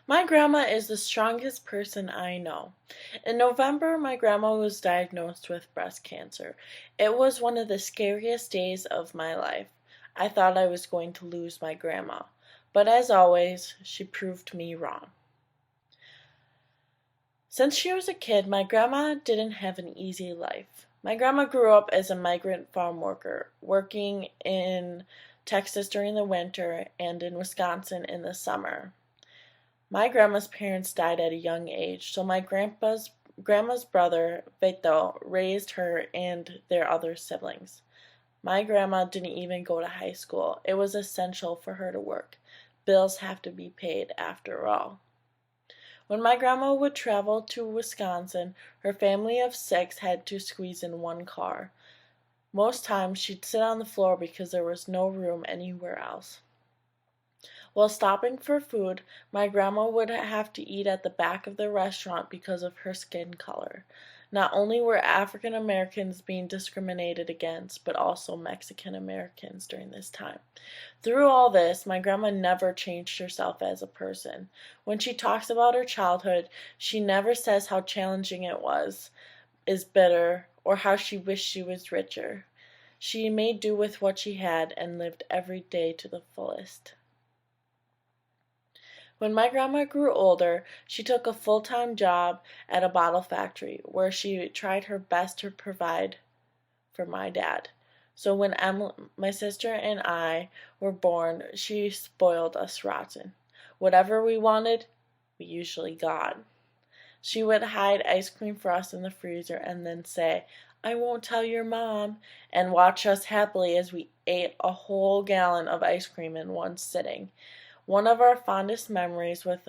My grandma is the strongest person I know. In November, my grandma was diagnosed with breast cancer. It was one of the scariest days of my life. I thought I was going to lose my grandma, but as always, she proved me wrong. Since she was a kid, my grandma didn't have an easy life. My grandma grew up as a migrant farm worker, working in Texas during the winter and in Wisconsin in the summer. My grandma's parents died at a young age, so my grandma's brother, Vito, raised her and their other siblings. My grandma didn't even go to high school. It was essential for her to work. Bills have to be paid after all. When my grandma would travel to Wisconsin, her family of 6 had to squeeze in one car. Most times she'd sit on the floor because there was no room anywhere else. While stopping for food, my grandma would have to eat at the back of the restaurant because of her skin color. Not only were African Americans being discriminated against, but also Mexican Americans during this time. Through all this, my grandma never changed herself as a person. When she talks about her childhood, she never says how challenging it was, is bitter, or how she wished she was richer. She made do with what she had and lived every day to the fullest. When my grandma grew older, she took a full-time job at a bottle factory where she tried her best to provide for my dad. So when my sister and I were born, she spoiled us rotten. Whatever we wanted, we usually got. She would hide ice cream for us in the freezer and then say, "I won't tell your mom," and watch us happily as we ate a whole gallon of ice cream in one sitting. One of our fondest memories with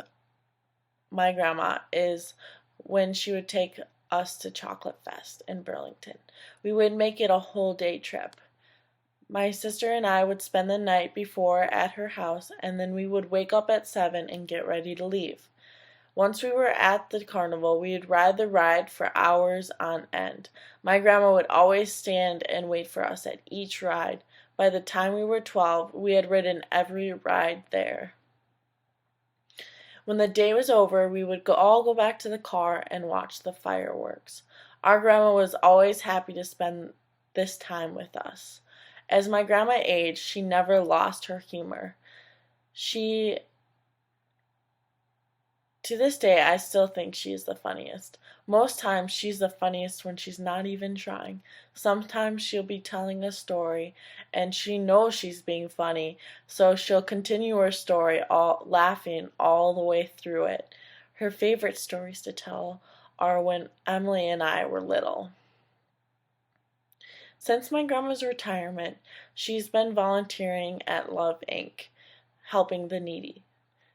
my grandma is when she would take us to Chocolate Fest in Burlington. We would make it a whole day trip. My sister and I would spend the night before at her house, and then we would wake up at 7 and get ready to leave. Once we were at the carnival, we would ride the ride for hours on end. My grandma would always stand and wait for us at each ride. By the time we were 12, we had ridden every ride there. When the day was over, we would all go back to the car and watch the fireworks. Our grandma was always happy to spend this time with us. As my grandma aged, she never lost her humor. To this day, I still think she is the funniest. Most times, she's the funniest when she's not even trying. Sometimes she'll be telling a story, and she knows she's being funny, so she'll continue her story, laughing all the way through it. Her favorite stories to tell are when Emily and I were little. Since my grandma's retirement, she's been volunteering at Love Inc., helping the needy.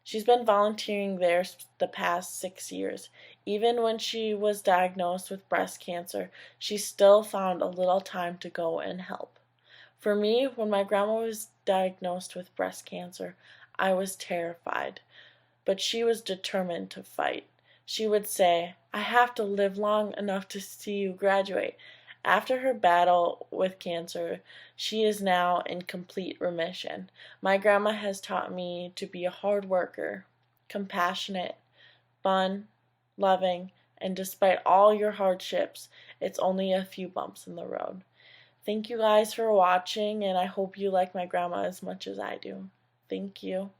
She's been volunteering there the past 6 years. Even when she was diagnosed with breast cancer, she still found a little time to go and help. For me, when my grandma was diagnosed with breast cancer, I was terrified, but she was determined to fight. She would say, "I have to live long enough to see you graduate." After her battle with cancer, she is now in complete remission. My grandma has taught me to be a hard worker, compassionate, fun, loving, and despite all your hardships, it's only a few bumps in the road. Thank you guys for watching, and I hope you like my grandma as much as I do. Thank you.